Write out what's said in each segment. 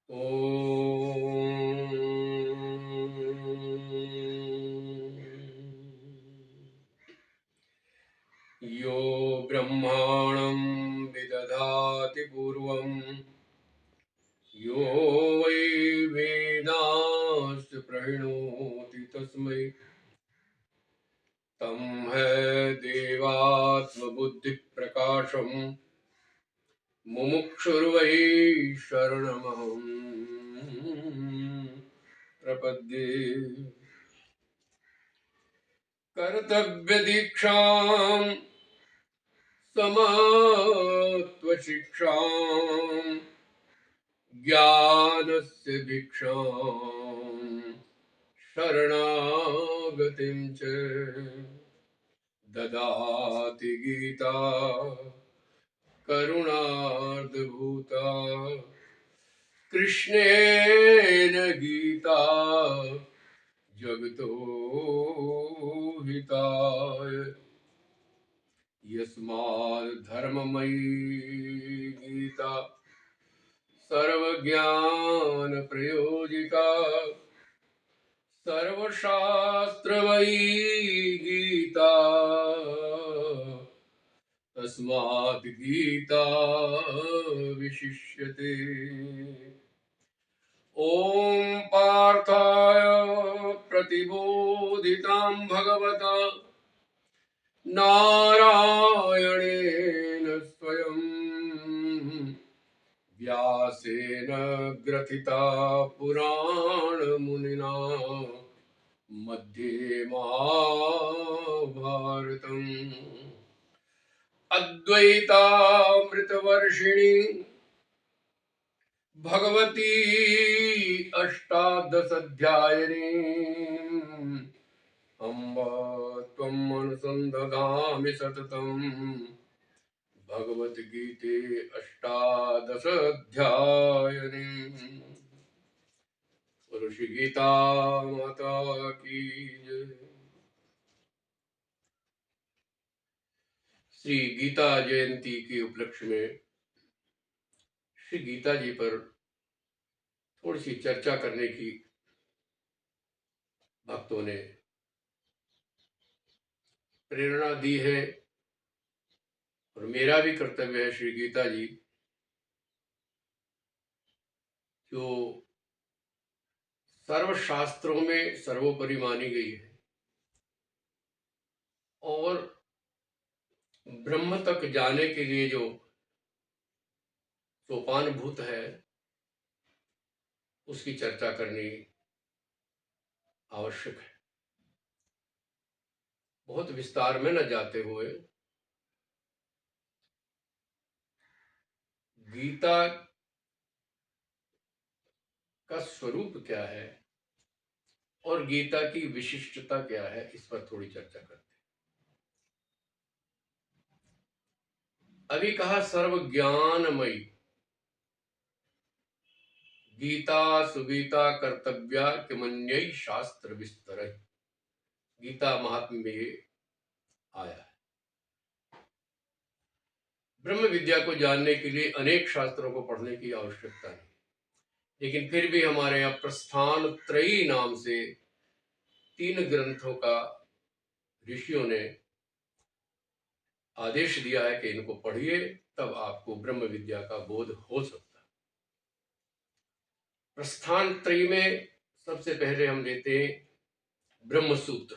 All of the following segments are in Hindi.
यो ब्रह्माणं विदधाति पूर्वं यो वै वेदांश्च प्रणोति तस्मै तं है देवात्मबुद्धिप्रकाशं मुमुक्षुर्वै शरणमहं प्रपद्ये। कर्तव्यदीक्षां समत्वशिक्षां ज्ञानस्य भिक्षां शरणागतिं च ददाति गीता करुणार्धभूता। कृष्णेन गीता जगतो हिताय यस्माद् धर्ममयी गीता सर्वज्ञान प्रयोजिका सर्वशास्त्रमयी गीता तस्माद् गीता विशिष्यते। ॐ पार्थाय प्रतिबोधितां भगवता नारायणेन स्वयं व्यासेन ग्रथिता पुराणमुनिना मध्ये महाभारतम् अद्वैतामृतवर्षिणी भगवती अष्टादशाध्यायिनी अम्ब त्वम् अनुसन्धदामि सततम् भगवद्गीते अष्टादशाध्यायिनी। ऋषि गीता माता की जय। श्री गीता जयंती के उपलक्ष्य में श्री गीता जी पर थोड़ी सी चर्चा करने की भक्तों ने प्रेरणा दी है और मेरा भी कर्तव्य है। श्री गीता जी जो सर्वशास्त्रों में सर्वोपरि मानी गई है और ब्रह्म तक जाने के लिए जो सोपानभूत है उसकी चर्चा करनी आवश्यक है। बहुत विस्तार में न जाते हुए गीता का स्वरूप क्या है और गीता की विशिष्टता क्या है इस पर थोड़ी चर्चा करते हैं। अभी कहा सर्व ज्ञानमयी गीता सुगीता कर्तव्या किमन्यै शास्त्र विस्तर। गीता महात्म्य में ये आया है। ब्रह्म विद्या को जानने के लिए अनेक शास्त्रों को पढ़ने की आवश्यकता नहीं, लेकिन फिर भी हमारे यहाँ प्रस्थान त्रयी नाम से 3 ग्रंथों का ऋषियों ने आदेश दिया है कि इनको पढ़िए, तब आपको ब्रह्म विद्या का बोध हो सकता है। प्रस्थान त्रयी में सबसे पहले हम लेते हैं ब्रह्म सूत्र,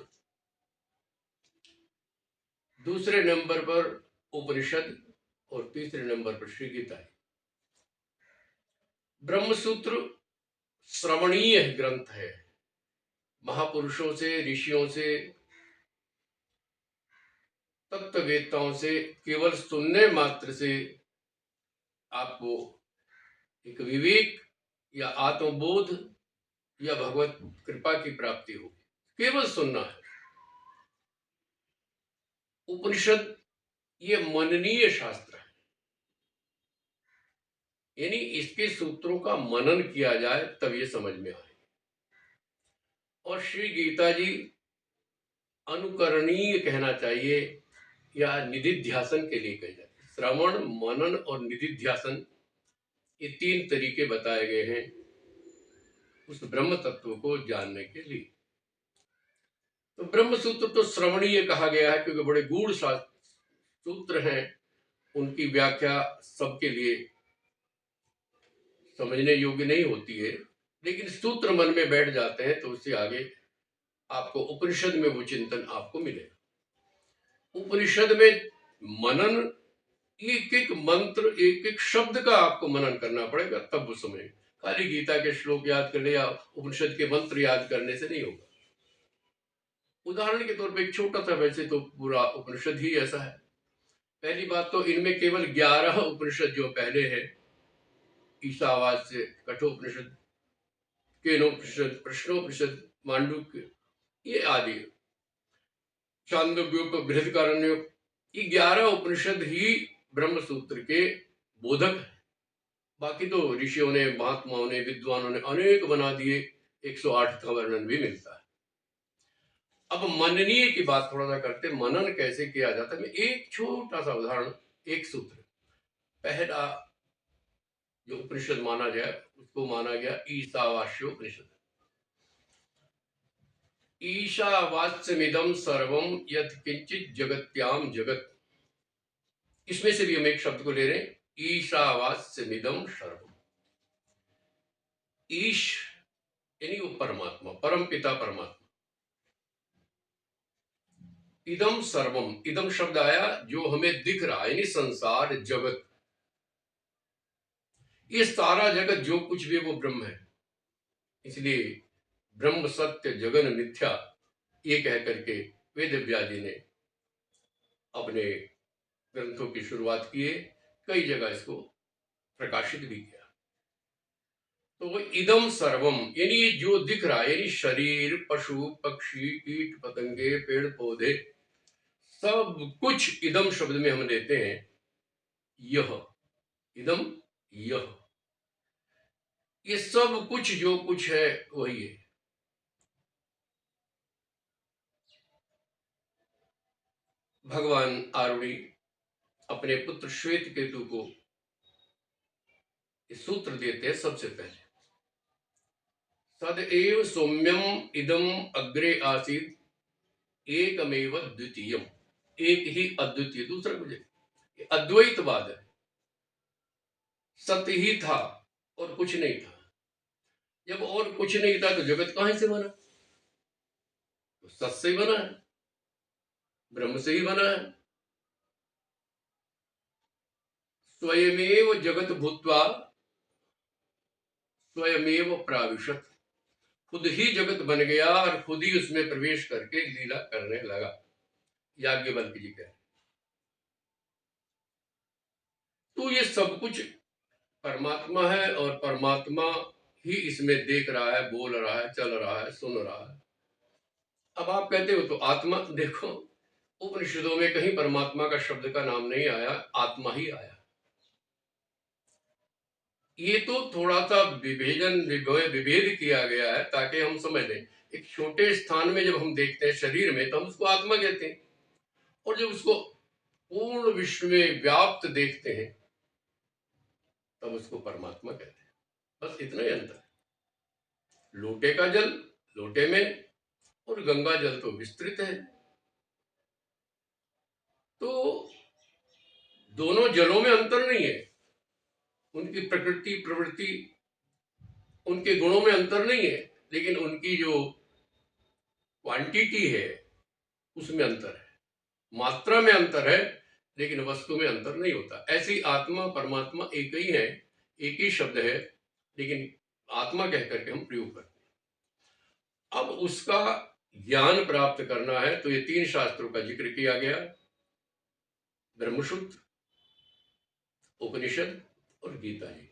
दूसरे नंबर पर उपनिषद और तीसरे नंबर पर श्री गीता है। ब्रह्म सूत्र श्रवणीय ग्रंथ है। महापुरुषों से, ऋषियों से, तत्ववेत्ताओं से केवल सुनने मात्र से आपको एक विवेक या आत्मबोध या भगवत कृपा की प्राप्ति होगी। केवल सुनना है। उपनिषद ये मननीय शास्त्र है, यानी इसके सूत्रों का मनन किया जाए तब ये समझ में आए। और श्री गीता जी अनुकरणीय कहना चाहिए या निधिध्यासन के लिए कही जाती है। श्रवण, मनन और निधिध्यासन ये 3 तरीके बताए गए हैं उस ब्रह्म तत्व को जानने के लिए। तो ब्रह्म सूत्र तो श्रवणीय कहा गया है क्योंकि बड़े गूढ़ सूत्र हैं, उनकी व्याख्या सबके लिए समझने योग्य नहीं होती है, लेकिन सूत्र मन में बैठ जाते हैं तो उससे आगे आपको उपनिषद में वो चिंतन आपको मिलेगा। उपनिषद में मनन, एक एक मंत्र, एक एक शब्द का आपको मनन करना पड़ेगा, तब वो समझ। खाली गीता के श्लोक याद करने या उपनिषद के मंत्र याद करने से नहीं होगा। उदाहरण के तौर पे एक छोटा सा, वैसे तो पूरा उपनिषद ही ऐसा है। पहली बात तो इनमें केवल 11 उपनिषद जो पहले है, ईशावास्य, कठोपनिषद, केनोपनिषद, प्रश्नोपनिषद, मांडुक्य, ये आदि, छांदोग्योप, बृहदारण्य, ये 11 उपनिषद ही ब्रह्म सूत्र के बोधक है। बाकी तो ऋषियों ने, महात्माओं ने, विद्वानों ने अनेक बना दिए, 108 का वर्णन भी मिलता है। अब मननीय की बात थोड़ा सा करते, मनन कैसे किया जाता है। मैं एक छोटा सा उदाहरण, एक सूत्र, पहला जो उपनिषद माना जाए उसको माना गया ईशावास्योपनिषद। ईशावास्यमिदं सर्वम यत् किंचित जगत्याम जगत, इसमें से भी हम एक शब्द को ले रहे हैं, ईशावास्यमिदं सर्वम। ईश यानी वो परमात्मा, परम पिता परमात्मा। इदम सर्वम, इदम शब्द आया जो हमें दिख रहा है, यानी संसार, जगत, ये सारा जगत जो कुछ भी वो ब्रह्म है। इसलिए ब्रह्म सत्य जगन मिथ्या ये कह करके वेद व्यास जी ने अपने ग्रंथों की शुरुआत की है, कई जगह इसको प्रकाशित भी किया। तो वो इदम सर्वम यानी जो दिख रहा है, यानी शरीर, पशु पक्षी, कीट पतंगे, पेड़ पौधे, सब कुछ इदम शब्द में हम लेते हैं। यह इदम, यह, ये सब कुछ जो कुछ है वही है। भगवान आरुणि अपने पुत्र श्वेत केतु को सूत्र देते हैं सबसे पहले, सदैव सौम्यम इदम अग्रे आसीत एकमेव द्वितीयम, एक ही अद्वितीय, दूसरा कुछ, अद्वैतवाद है। सत्य ही था और कुछ नहीं था। जब और कुछ नहीं था तो जगत कहां से बना? तो सत्य से ही बना है, ब्रह्म से ही बना है। स्वयमेव जगत भूत्वा स्वयमेव प्राविशत, खुद ही जगत बन गया और खुद ही उसमें प्रवेश करके लीला करने लगा, याज्ञवल्क्य जी कह। तो ये सब कुछ परमात्मा है और परमात्मा ही इसमें देख रहा है, बोल रहा है, चल रहा है, सुन रहा है। अब आप कहते हो तो आत्मा, देखो उपनिषदों में कहीं परमात्मा का शब्द का नाम नहीं आया, आत्मा ही आया। ये तो थोड़ा सा विभेद किया गया है ताकि हम समझ लें। एक छोटे स्थान में जब हम देखते हैं शरीर में तो हम उसको आत्मा कहते हैं, और जब उसको पूर्ण विश्व में व्याप्त देखते हैं तब उसको परमात्मा कहते हैं। बस इतना ही अंतर है। लोटे का जल लोटे में और गंगा जल तो विस्तृत है। तो दोनों जलों में अंतर नहीं है, उनकी प्रकृति प्रवृत्ति, उनके गुणों में अंतर नहीं है, लेकिन उनकी जो क्वांटिटी है उसमें अंतर है, मात्रा में अंतर है, लेकिन वस्तु में अंतर नहीं होता। ऐसी आत्मा परमात्मा एक ही है, एक ही शब्द है, लेकिन आत्मा कह करके हम प्रयोग करते हैं। अब उसका ज्ञान प्राप्त करना है तो ये 3 शास्त्रों का जिक्र किया गया, ब्रह्मसूत्र, उपनिषद और गीता जी।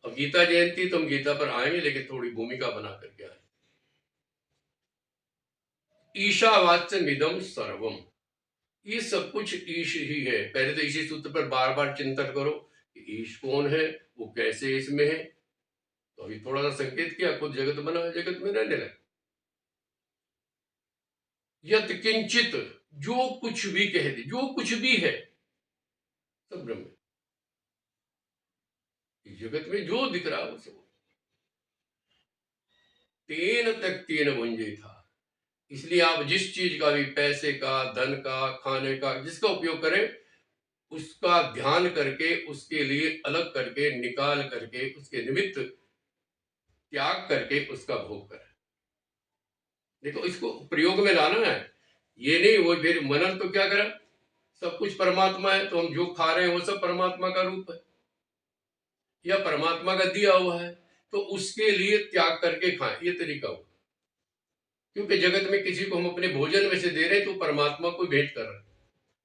अब गीता जयंती तो हम गीता पर आएंगे, लेकिन थोड़ी भूमिका बना करके आए। ईशावास्यमिदं सर्वम, ये सब कुछ ईश ही है। पहले तो इसी सूत्र पर बार बार चिंतन करो कि ईश कौन है, वो कैसे इसमें है। तो अभी थोड़ा सा संकेत किया, खुद जगत बना, जगत में रहने लगे। यत किंचित, जो कुछ भी कह दे, जो कुछ भी है सब ब्रह्म है। इस जगत में जो दिख रहा है वो सब तेन तक तेन भुंजे था। इसलिए आप जिस चीज का भी, पैसे का, धन का, खाने का, जिसका उपयोग करें, उसका ध्यान करके, उसके लिए अलग करके, निकाल करके, उसके निमित्त त्याग करके उसका भोग करें। देखो, इसको प्रयोग में लाना है। ये नहीं वो फिर मनन तो क्या करा, सब कुछ परमात्मा है तो हम जो खा रहे हैं वो सब परमात्मा का रूप है या परमात्मा का दिया हुआ है, तो उसके लिए त्याग करके खाएं, ये तरीका हो। क्योंकि जगत में किसी को हम अपने भोजन में से दे रहे हैं तो परमात्मा को भेंट कर रहे हैं,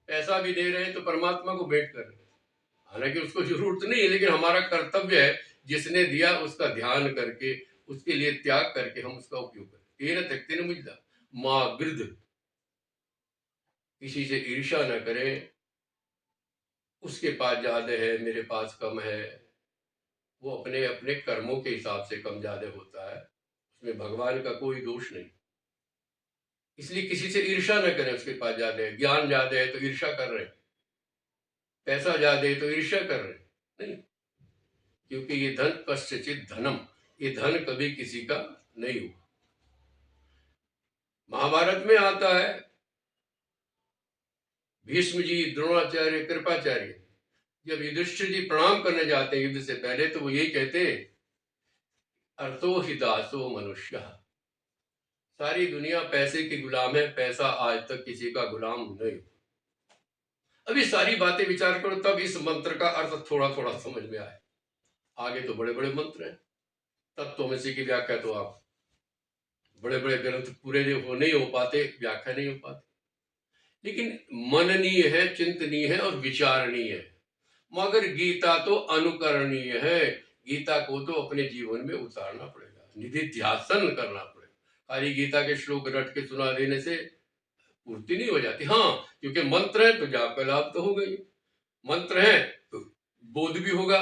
पैसा भी दे रहे हैं तो परमात्मा को भेंट कर रहे हैं। हालांकि उसको जरूरत नहीं है, लेकिन हमारा कर्तव्य है जिसने दिया उसका ध्यान करके, उसके लिए त्याग करके हम उसका उपयोग करें। तेन त्यक्तेन मुझदा माँ गृध, किसी से ईर्ष्या न करें, उसके पास ज्यादा है मेरे पास कम है, वो अपने अपने कर्मों के हिसाब से कम ज्यादा होता है, उसमें भगवान का कोई दोष नहीं। इसलिए किसी से ईर्ष्या न करें, उसके पास ज्यादा है, ज्ञान ज्यादा है तो ईर्ष्या कर रहे हैं, पैसा ज्यादा है तो ईर्ष्या कर रहे हैं, नहीं। क्योंकि ये धन कश्चित धनम, ये धन कभी किसी का नहीं हुआ। महाभारत में आता है, भीष्म जी, द्रोणाचार्य, कृपाचार्य जब युधिष्ठिर जी प्रणाम करने जाते हैं युद्ध से पहले, तो वो यही कहते हैं, अर्थो हि दासो मनुष्य, सारी दुनिया पैसे की गुलाम है, पैसा आज तक किसी का गुलाम नहीं। अभी सारी बातें विचार करो, तब इस मंत्र का अर्थ थोड़ा थोड़ा समझ में आए। आगे तो बड़े बड़े मंत्र हैं, तत्त्वमसि की व्याख्या तो आप बड़े बड़े ग्रंथ पूरे हो नहीं हो पाते, व्याख्या नहीं हो पाती, लेकिन मननीय है, चिंतनीय है और विचारणीय है। मगर गीता तो अनुकरणीय है, गीता को तो अपने जीवन में उतारना पड़ेगा, निधिध्यासन करना पड़ेगा। खाली गीता के श्लोक रट के सुना देने से पूर्ति नहीं हो जाती। हाँ, क्योंकि मंत्र है तो जाप का लाभ तो हो गई, मंत्र है तो बोध भी होगा।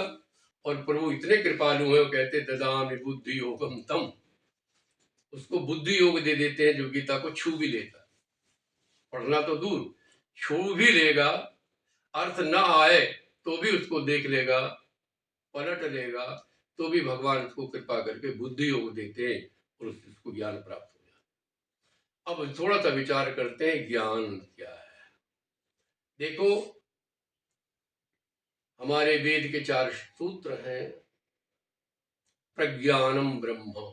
और प्रभु इतने कृपालु है, वो कहते ददामि बुद्धि योगम तम, उसको बुद्धि योग दे देते हैं जो गीता को छू भी लेता। पढ़ना तो दूर, छू भी लेगा, अर्थ ना आए तो भी उसको देख लेगा, पलट लेगा, तो भी भगवान उसको कृपा करके बुद्धि योग देते हैं और उसको ज्ञान प्राप्त हो जाता। अब थोड़ा सा विचार करते हैं ज्ञान क्या है। देखो, हमारे वेद के 4 सूत्र हैं। प्रज्ञानम ब्रह्म,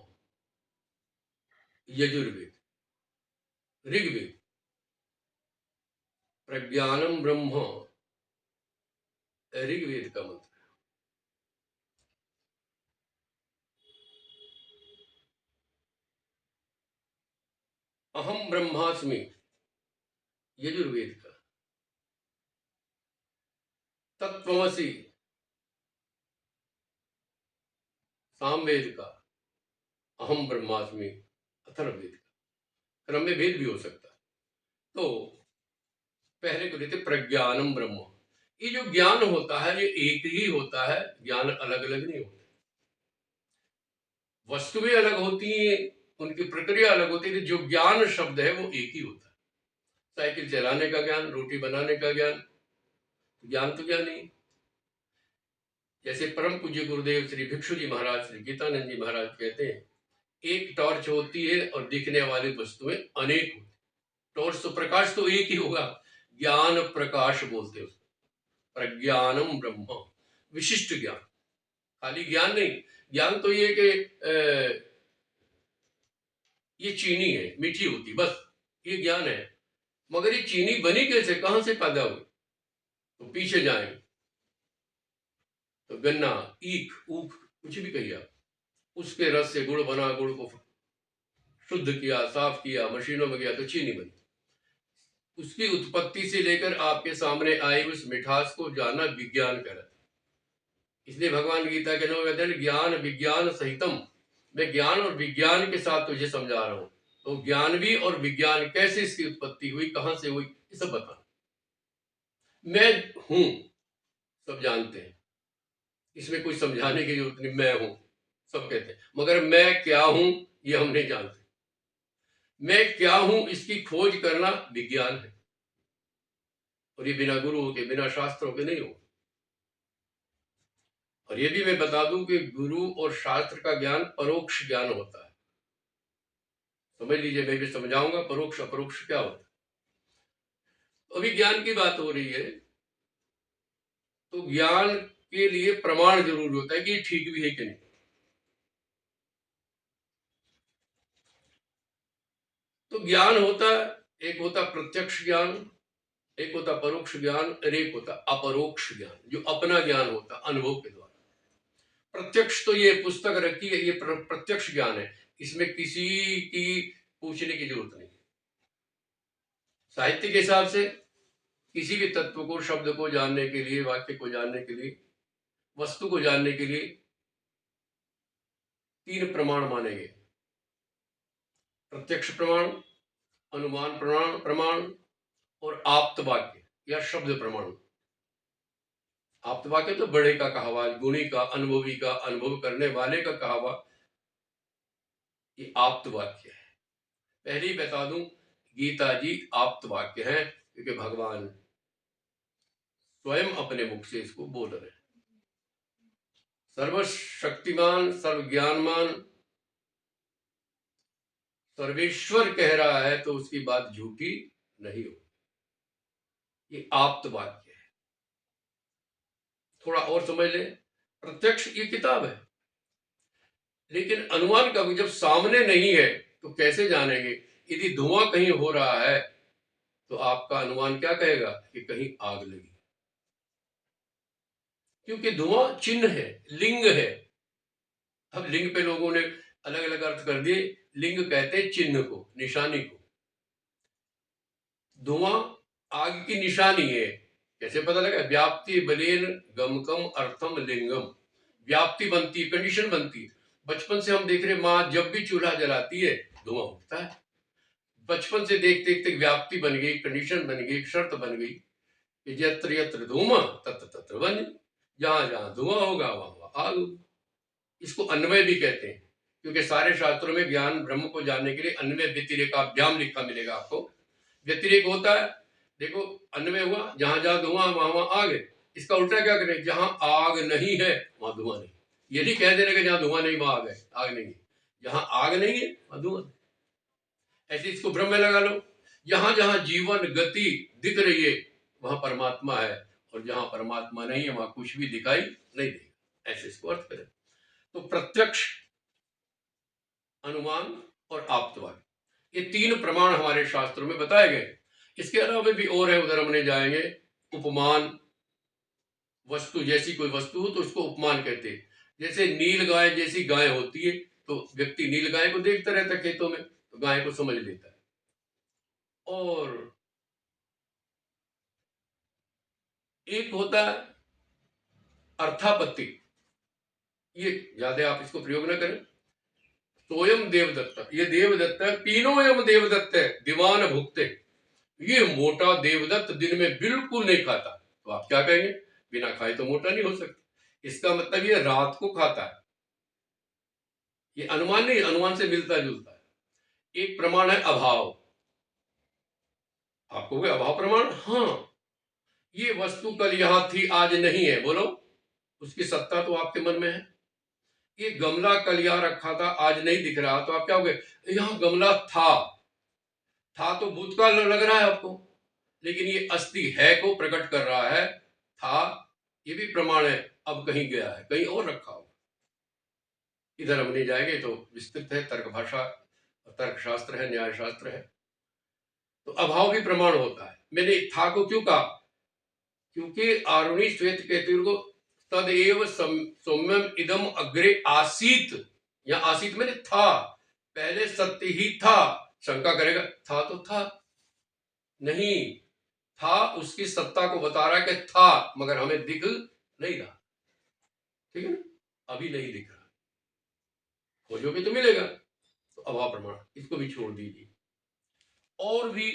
यजुर्वेद, ऋग्वेद। प्रज्ञानम ब्रह्म ऋग्वेद का मंत्र, अहम ब्रह्मास्मि यजुर्वेद का, तत्त्वमसि सामवेद का, अहम ब्रह्मास्मि अथर्ववेद का। क्रम में भेद भी हो सकता है। तो पहले को देते प्रज्ञानम ब्रह्म। ये जो ज्ञान होता है ये एक ही होता है, ज्ञान अलग अलग नहीं होते। वस्तुएं अलग होती हैं, उनकी प्रक्रिया अलग होती है, जो ज्ञान शब्द है वो एक ही होता है। साइकिल चलाने का ज्ञान, रोटी बनाने का ज्ञान, ज्ञान तो ज्ञान नहीं। जैसे परम पूज्य गुरुदेव श्री भिक्षु जी महाराज, श्री गीतानंद जी महाराज कहते हैं, एक टॉर्च होती है और दिखने वाली वस्तुएं अनेक होती। टॉर्च तो प्रकाश तो एक ही होगा, ज्ञान प्रकाश बोलते हैं उसको। प्रज्ञानम ब्रह्म, विशिष्ट ज्ञान, खाली ज्ञान नहीं। ज्ञान तो ये कि ये चीनी है, मीठी होती, बस ये ज्ञान है। मगर ये चीनी बनी कैसे, कहां से पैदा हुई, तो पीछे जाएंगे तो गन्ना, ईख, ऊख, कुछ भी कहिए आप, उसके रस से गुड़ बना, गुड़ को शुद्ध किया, साफ किया, मशीनों में गया तो चीनी बनी। उसकी उत्पत्ति से लेकर आपके सामने आई उस मिठास को जानना विज्ञान कहलाता है। इसलिए भगवान गीता के 9वें अध्याय ज्ञान विज्ञान सहितम, मैं ज्ञान और विज्ञान के साथ तुझे समझा रहा हूं। तो ज्ञान भी और विज्ञान, कैसे इसकी उत्पत्ति हुई, कहां से हुई, ये सब बताना। मैं हूं, सब जानते हैं, इसमें कुछ समझाने की जरूरत नहीं, मैं हूं, सब कहते हैं। मगर मैं क्या हूं ये हम नहीं जानते। मैं क्या हूं इसकी खोज करना विज्ञान है, और ये बिना गुरुओं के, बिना शास्त्रों के नहीं हो। और ये भी मैं बता दूं कि गुरु और शास्त्र का ज्ञान परोक्ष ज्ञान होता है। समझ लीजिए, मैं भी समझाऊंगा परोक्ष अपरोक्ष क्या होता है। अभी ज्ञान की बात हो रही है, तो ज्ञान के लिए प्रमाण जरूरी होता है कि ये ठीक भी है कि नहीं। तो ज्ञान होता है, एक होता प्रत्यक्ष ज्ञान, एक होता परोक्ष ज्ञान, और एक होता अपरोक्ष ज्ञान, जो अपना ज्ञान होता अनुभव के द्वारा। प्रत्यक्ष तो ये पुस्तक रखी है, ये प्रत्यक्ष ज्ञान है, इसमें किसी की पूछने की जरूरत नहीं। साहित्य के हिसाब से किसी भी तत्व को, शब्द को जानने के लिए, वाक्य को जानने के लिए, वस्तु को जानने के लिए 3 प्रमाण माने गए: प्रत्यक्ष प्रमाण, अनुमान प्रमाण और आप्त वाक्य या शब्द प्रमाण। आप्त वाक्य तो बड़े का कहा हुआ, गुणी का, अनुभवी का, अनुभव करने वाले का कहा हुआ, ये आप्त वाक्य है। पहले ही बता दूं, गीता जी आप्त वाक्य है, क्योंकि भगवान स्वयं अपने मुख से इसको बोल रहे हैं। सर्वशक्तिमान, सर्वज्ञानमान सर्वेश्वर कह रहा है तो उसकी बात झूठी नहीं हो। ये आप्त वाक्य है। थोड़ा और समझ ले, प्रत्यक्ष ये किताब है, लेकिन अनुमान का भी जब सामने नहीं है तो कैसे जानेंगे? यदि धुआं कहीं हो रहा है तो आपका अनुमान क्या कहेगा कि कहीं आग लगी, क्योंकि धुआं चिन्ह है, लिंग है। अब लिंग पे लोगों ने अलग अलग अर्थ कर दिए। लिंग कहते हैं चिन्ह को, निशानी को। धुआं आग की निशानी है। कैसे पता लगा? व्याप्ति बलेन गमकम अर्थम लिंगम। व्याप्ति बनती है, कंडीशन बनती है। बचपन से हम देख रहे, माँ जब भी चूल्हा जलाती है धुआं उठता है। बचपन से देखते देखते व्याप्ति बन गई, कंडीशन बन गई, शर्त बन गई कि यत्र यत्र धूमा तत्र तत्र वन्य। जहां जहां धुआं होगा वहां वहां आग होगी। इसको अन्वय भी कहते हैं, क्योंकि सारे शास्त्रों में ज्ञान ब्रह्म को जानने के लिए अन्वय व्यतिरेकाभ्याम लिखा मिलेगा आपको। व्यतिरेक होता है, देखो अन्वय हुआ, जहां जहां धुआं वहां वहां आग है। इसका उल्टा क्या करें? जहां आग नहीं है वहां धुआं नहीं। ये नहीं कह देने का जहां धुआं नहीं वहां आग है, आग नहीं है। जहां आग नहीं है वहां धुआं। ऐसे इसको ब्रह्म में लगा लो। जहां जहां जीवन गति दिख रही है वहां परमात्मा है, और जहां परमात्मा नहीं है वहां कुछ भी दिखाई नहीं देगा। ऐसे इसको अर्थ करें। तो प्रत्यक्ष, अनुमान और आप्तवाद, ये 3 प्रमाण हमारे शास्त्रों में बताए गए। इसके अलावा भी और है, उधर हमने जाएंगे। उपमान, वस्तु, जैसी कोई वस्तु हो तो उसको उपमान कहते हैं। जैसे नील गाय जैसी गाय होती है तो व्यक्ति नील गाय को देखता रहता है खेतों में, तो गाय को समझ लेता है। और एक होता है अर्थापत्ति। ये ज्यादा आप इसको प्रयोग न करें। सोयम देवदत्त, ये देवदत्त है। पीनोयम देवदत्त है, दीवान भुगते। ये मोटा देवदत्त दिन में बिल्कुल नहीं खाता। तो आप क्या कहेंगे? बिना खाए तो मोटा नहीं हो सकता। इसका मतलब ये रात को खाता है। ये अनुमान नहीं, अनुमान से मिलता जुलता है। एक प्रमाण है अभाव। आप कहोगे अभाव प्रमाण? हाँ, ये वस्तु कल यहां थी आज नहीं है, बोलो, उसकी सत्ता तो आपके मन में है। ये गमला कल यहां रखा था आज नहीं दिख रहा, तो आप क्या होगे? यहां गमला था तो भूतकाल लग रहा है आपको, लेकिन ये अस्थि है को प्रकट कर रहा है। था, ये भी प्रमाण है। अब कहीं गया है, कहीं और रखा हो। इधर हम नहीं जाएंगे, तो विस्तृत है, तर्क भाषा, तर्क शास्त्र है, न्याय शास्त्र है। तो अभाव भी प्रमाण होता है। मैंने था को क्यों कहा? क्योंकि आरुणी श्वेत केतु को तदेव सौम्यम इदम अग्रे आसीत, या आसीत मैंने था, पहले सत्य ही था। शंका करेगा, था तो था नहीं, था उसकी सत्ता को बता रहा है कि था, मगर हमें दिख नहीं रहा। ठीक है ना? अभी नहीं दिख रहा, खोजोगे तो मिलेगा। तो अभाव प्रमाण, इसको भी छोड़ दीजिए। और भी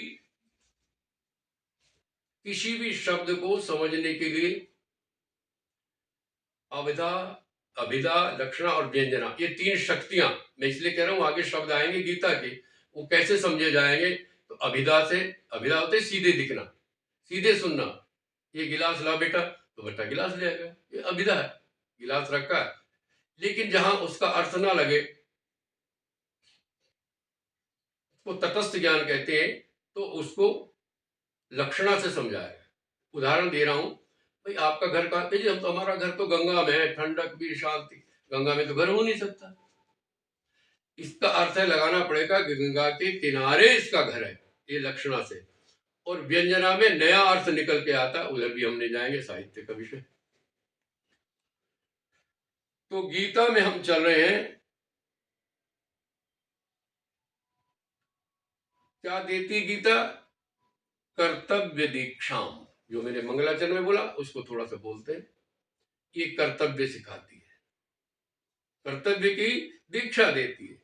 किसी भी शब्द को समझने के लिए अविधा, अभिधा, लक्षणा और व्यंजना, ये 3 शक्तियां, मैं इसलिए कह रहा हूं आगे शब्द आएंगे गीता के, वो कैसे समझे जाएंगे। तो अभिधा से, अभिधा होते सीधे दिखना, सीधे सुनना। ये गिलास ला बेटा, तो बेटा गिलास ले आएगा, ये अभिधा है। गिलास रखा है, लेकिन जहां उसका अर्थ ना लगे, वो तटस्थ ज्ञान कहते हैं, तो उसको लक्षणा से समझाया। उदाहरण दे रहा हूं, भाई आपका घर कहाँ, जी हम तो, हमारा घर तो गंगा में है, ठंडक भी शांति, गंगा में तो घर हो नहीं सकता। इसका अर्थ है लगाना पड़ेगा कि गंगा के किनारे इसका घर है, ये लक्षणा से। और व्यंजना में नया अर्थ निकल के आता, उधर भी हमने जाएंगे, साहित्य का विषय। तो गीता में हम चल रहे हैं, क्या देती गीता? कर्तव्य दीक्षाम। जो मैंने मंगलाचरण में बोला उसको थोड़ा सा बोलते हैं, ये कर्तव्य सिखाती है, कर्तव्य की दीक्षा देती है,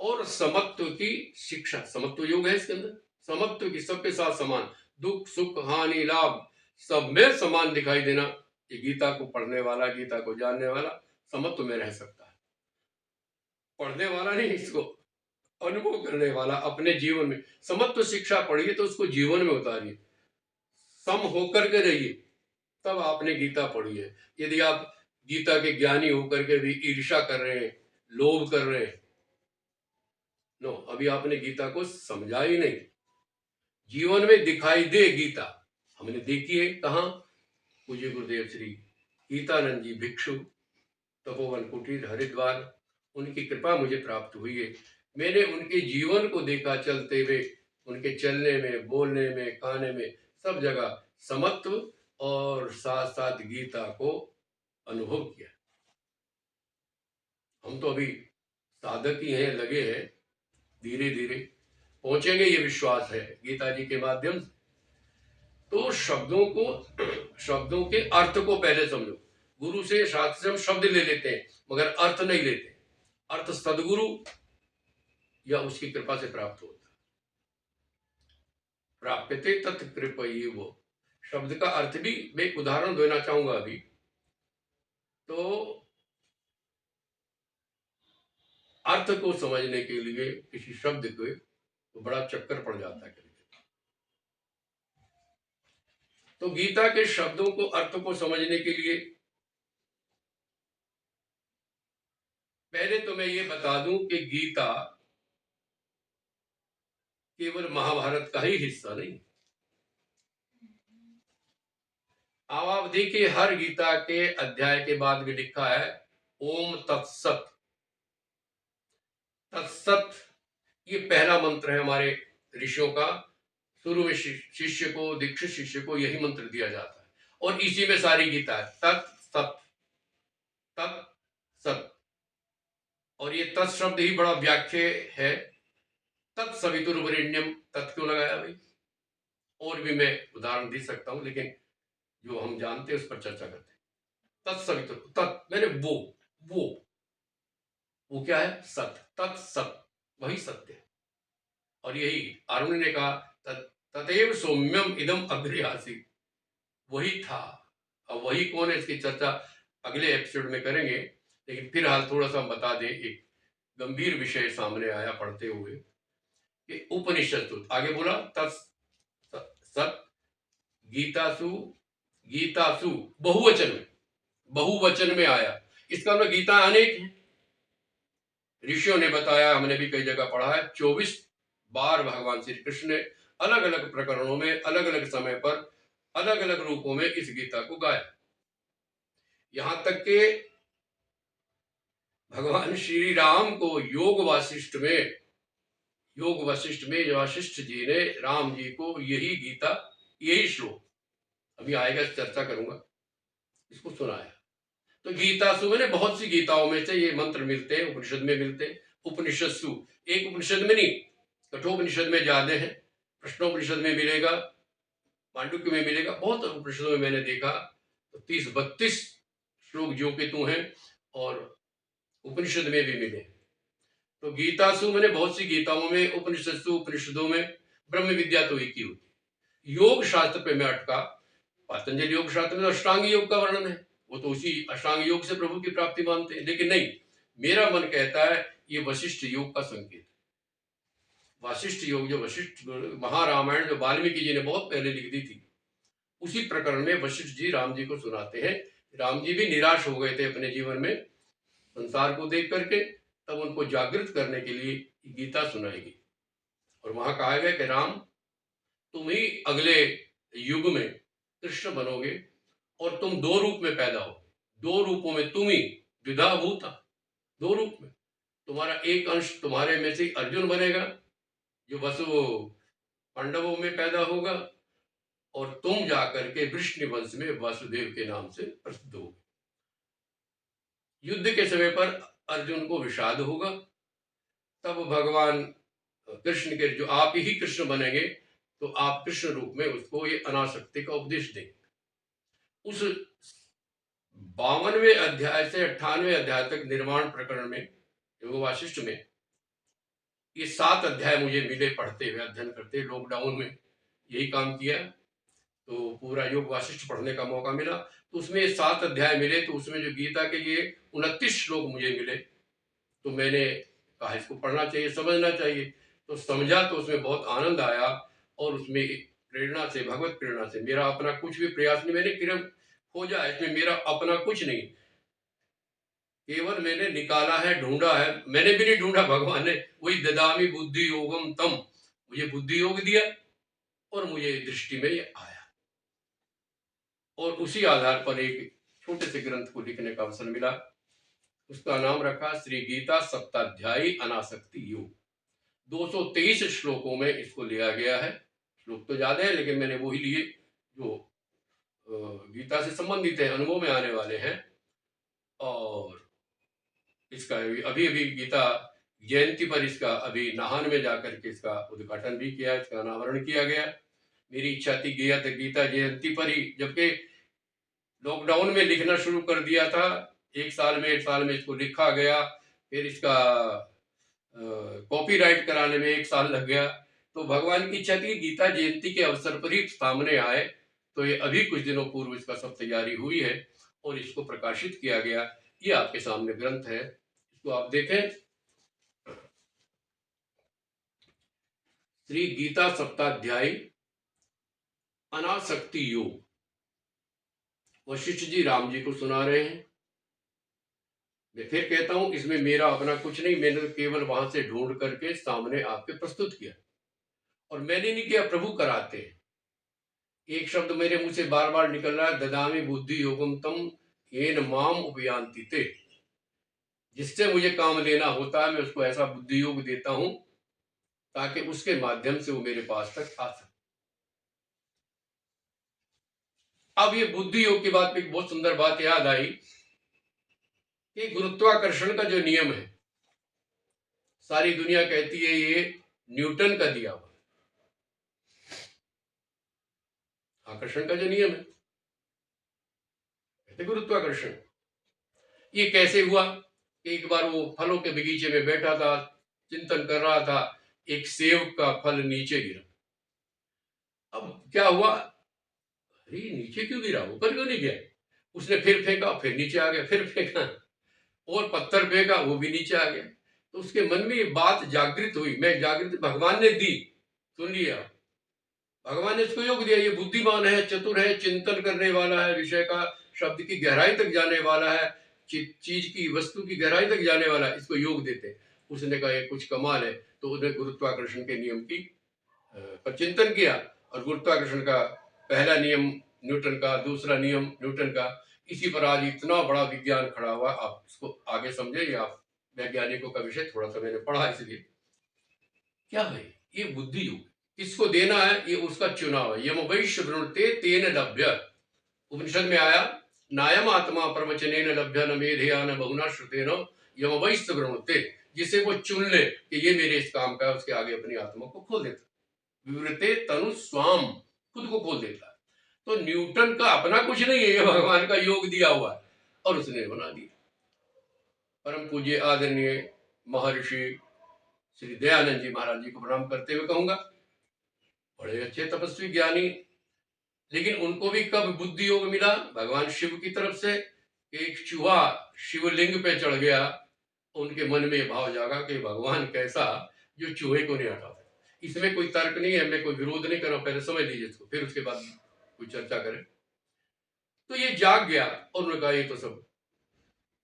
और समत्व की शिक्षा। समत्व योग है इसके अंदर, समत्व की, सबके साथ समान, दुख सुख हानि लाभ सब में समान दिखाई देना। ये गीता को पढ़ने वाला, गीता को जानने वाला समत्व में रह सकता है। पढ़ने वाला नहीं, इसको अनुभव करने वाला अपने जीवन में। समत्व शिक्षा पढ़िए तो उसको जीवन में उतारिए, सम होकर के रहिए, तब आपने गीता पढ़ी है। यदि आप गीता के ज्ञानी होकर के भी ईर्ष्या कर रहे हैं, लोभ कर रहे हैं, नो, अभी आपने गीता को समझा ही नहीं। जीवन में दिखाई दे गीता, हमने देखी है कहाँ? पूज्य गुरुदेव श्री गीतानंद जी भिक्षु, तपोवन कुटीर हरिद्वार, उनकी कृपा मुझे प्राप्त हुई है। मैंने उनके जीवन को देखा चलते हुए, उनके चलने में, बोलने में, खाने में, सब जगह समत्व और साथ साथ गीता को अनुभव किया। हम तो अभी साधक ही हैं, लगे हैं, धीरे धीरे पहुंचेंगे, ये विश्वास है गीता जी के माध्यम से। तो शब्दों को, शब्दों के अर्थ को पहले समझो। गुरु से, शास्त्र से हम शब्द ले लेते हैं मगर अर्थ नहीं लेते। अर्थ सदगुरु या उसकी कृपा से प्राप्त होता है। प्राप्यते तत्कृपयी, वो शब्द का अर्थ भी मैं एक उदाहरण देना चाहूंगा अभी। तो अर्थ को समझने के लिए किसी शब्द को तो बड़ा चक्कर पड़ जाता है। तो गीता के शब्दों को, अर्थ को समझने के लिए पहले तो मैं ये बता दूं कि गीता केवल महाभारत का ही हिस्सा नहीं। अब आप देखिए, हर गीता के अध्याय के बाद भी लिखा है ओम तत्सत। तत्सत ये पहला मंत्र है हमारे ऋषियों का। शुरू में शिष्य को, दीक्षित शिष्य को यही मंत्र दिया जाता है, और इसी में सारी गीता है, तत्सत, तत्सत। और ये तत् शब्द ही बड़ा व्याख्या है। तत्सवितुर्वरेण्यम, तत् क्यों लगाया भाई? और भी मैं उदाहरण दे सकता हूं, लेकिन जो हम जानते हैं उस पर चर्चा करते हैं। तत्सवितुर, तत् मैंने वो क्या है? सत, तत्सत, वही सत्य है। और यही अरुण ने कहा, तदेव सौम्यम इदम अग्रे आसीत, वही था। अब वही कौन है, इसकी चर्चा अगले एपिसोड में करेंगे। लेकिन फिलहाल थोड़ा सा बता दें, एक गंभीर विषय सामने आया पढ़ते हुए कि उपनिषद, आगे बोला सत, गीतासु, गीतासु बहुवचन में आया। इसका मतलब गीता अनेक है। ऋषियों ने बताया, हमने भी कई जगह पढ़ा है, 24 बार भगवान श्री कृष्ण ने अलग अलग प्रकरणों में, अलग अलग समय पर, अलग अलग रूपों में इस गीता को गाया। यहां तक के भगवान श्री राम को योग वासिष्ठ में वशिष्ठ जी ने राम जी को यही गीता, यही श्लोक, अभी आएगा चर्चा करूंगा, इसको सुनाया। तो गीतासु मैंने बहुत सी गीताओं में से ये मंत्र मिलते हैं, उपनिषद में मिलते हैं। उपनिषदसु, एक उपनिषद में नहीं, कठोपनिषद में ज्यादा है, प्रश्नोपनिषद में मिलेगा, मांडुक्य में मिलेगा, बहुत उपनिषदों में मैंने देखा तो 30-32 श्लोक जो के तू हैं, और उपनिषद में भी मिले। तो गीतासु मैंने बहुत सी गीताओं में, उपनिषदसु उपनिषदों में ब्रह्म विद्या तो एक ही होती। योग शास्त्र पे मैं अटका, पतंजलि योग शास्त्र में तो अष्टांग योग का वर्णन है, वो तो उसी अष्टांग योग से प्रभु की प्राप्ति मानते हैं। लेकिन नहीं, मेरा मन कहता है ये वशिष्ठ योग का संकेत। वशिष्ठ योग, जो वशिष्ठ महारामायण जो वाल्मीकि जी ने बहुत पहले लिख दी थी, उसी प्रकरण में वशिष्ठ जी राम जी को सुनाते हैं राम जी भी निराश हो गए थे अपने जीवन में संसार को देख करके, तब उनको जागृत करने के लिए गीता सुनाई गई। और वहां कहा गया कि राम, तुम ही अगले युग में कृष्ण बनोगे और तुम दो रूप में पैदा हो, दो रूपों में तुम ही द्विधा भूता, दो रूप में तुम्हारा एक अंश तुम्हारे में से अर्जुन बनेगा जो वसु पांडवों में पैदा होगा, और तुम जाकर के वृष्णि वंश में वासुदेव के नाम से प्रसिद्ध होगे। युद्ध के समय पर अर्जुन को विषाद होगा, तब भगवान कृष्ण के, जो आप ही कृष्ण बनेंगे, तो आप कृष्ण रूप में उसको ये अनासक्ति का उपदेश देंगे। उस 52वें अध्याय से 98वें अध्याय तक निर्वाण प्रकरण में, योग वाशिष्ठ में, ये 7 अध्याय मुझे मिले पढ़ते हुए, अध्ययन करते। लॉकडाउन में यही काम किया, तो पूरा योग वाशिष्ठ पढ़ने का मौका मिला, तो उसमें 7 अध्याय मिले। तो उसमें जो गीता के ये 29 श्लोक मुझे मिले, तो मैंने कहा इसको पढ़ना चाहिए, समझना चाहिए। तो समझा, तो उसमें बहुत आनंद आया, और उसमें प्रेरणा से, भगवत प्रेरणा से, मेरा अपना कुछ भी प्रयास नहीं, मैंने किरण खोजा, इसमें मेरा अपना कुछ नहीं, केवल मैंने निकाला है, ढूंढा है। मैंने भी नहीं ढूंढा, भगवान ने, वही ददामी बुद्धि योगम तम, मुझे बुद्धि योग दिया और मुझे दृष्टि में ये आया, और उसी आधार पर एक छोटे से ग्रंथ को लिखने का अवसर मिला। उसका नाम रखा श्री गीता सप्ताध्यायी अनासक्ति योग। 223 श्लोकों में इसको लिया गया है। श्लोक तो ज्यादा है, लेकिन मैंने वही लिए जो गीता से संबंधित है, अनुभव में आने वाले हैं। और इसका अभी अभी गीता जयंती पर इसका अभी नाहन में जाकर के इसका उद्घाटन भी किया, इसका अनावरण किया गया। मेरी इच्छा थी गीता जयंती पर ही, जबकि लॉकडाउन में लिखना शुरू कर दिया था। एक साल में इसको लिखा गया, फिर इसका कॉपीराइट कराने में 1 साल लग गया। तो भगवान की इच्छा थी गीता जयंती के अवसर पर ही सामने आए, तो ये अभी कुछ दिनों पूर्व इसका सब तैयारी हुई है और इसको प्रकाशित किया गया। ये आपके सामने ग्रंथ है, इसको आप देखें। श्री गीता सप्ताध्यायी अनासक्ति योग, वशिष्ठ जी राम जी को सुना रहे हैं। मैं फिर कहता हूं, इसमें मेरा अपना कुछ नहीं, मैंने तो केवल वहां से ढूंढ करके सामने आपके प्रस्तुत किया, और मैंने नहीं किया, प्रभु कराते हैं। एक शब्द मेरे मुंह से बार बार निकल रहा है, ददामी बुद्धि योगम तम येन माम उपयांति ते, जिससे मुझे काम लेना होता है, मैं उसको ऐसा बुद्धि योग देता हूं ताकि उसके माध्यम से वो मेरे पास तक आ सके। अब ये बुद्धि योग की बात में एक बहुत सुंदर बात याद आई कि गुरुत्वाकर्षण का जो नियम है, सारी दुनिया कहती है ये न्यूटन का दिया हुआ आकर्षण का जो नियम है, कहते गुरुत्वाकर्षण। ये कैसे हुआ? एक बार वो फलों के बगीचे में बैठा था, चिंतन कर रहा था, एक सेब का फल नीचे गिरा। अब क्या हुआ, अरे नीचे क्यों गिरा, ऊपर क्यों नहीं गया? उसने फिर फेंका, फिर नीचे आ गया, फिर फेंका और पत्थर फेंका, वो भी नीचे आ गया। तो उसके मन में ये बात जागृत हुई, मैं जागृत भगवान ने दी, सुन लिया, भगवान ने इसको योग दिया। ये बुद्धिमान है, चतुर है, चिंतन करने वाला है, विषय का, शब्द की गहराई तक जाने वाला है, चीज की, वस्तु की गहराई तक जाने वाला है, इसको योग देते। उसने कहा ये कुछ कमाल है, तो उसने गुरुत्वाकर्षण के नियम की पर चिंतन किया, और गुरुत्वाकर्षण का पहला नियम न्यूटन का, दूसरा नियम न्यूटन का, इसी पर आज इतना बड़ा विज्ञान खड़ा हुआ। आप इसको आगे समझे, या आप वैज्ञानिकों का विषय थोड़ा सा मैंने पढ़ा, इसलिए क्या है ये बुद्धि योग, किसको देना है ये उसका चुनाव है। यम वैश्य वृणते तेन लभ्य, उपनिषद में आया, नायम आत्मा प्रवचनेन लभ्य न मेधया न बहुना श्रुतेन यम वैश्य वृणते, जिसे वो चुन ले कि ये मेरे इस काम का है, उसके आगे अपनी आत्मा को खोल देता, विवृते तनु स्वाम, खुद को खोल देता है। तो न्यूटन का अपना कुछ नहीं है, ये भगवान का योग दिया हुआ है, और उसने बना दिया। परम पूज्य आदरणीय महर्षि श्री दयानंद जी महाराज जी को प्रणाम करते हुए कहूंगा, बड़े अच्छे तपस्वी ज्ञानी, लेकिन उनको भी कब बुद्धि योग मिला? भगवान शिव की तरफ से। एक चूहा शिवलिंग पे चढ़ गया, उनके मन में भाव जागा कि भगवान कैसा जो चूहे को नहीं हटाता। इसमें कोई तर्क नहीं है, मैं कोई विरोध नहीं कर रहा हूं, पहले समझ लीजिए इसको, फिर उसके बाद कोई चर्चा करें। तो ये जाग गया और उन्होंने कहा ये तो सब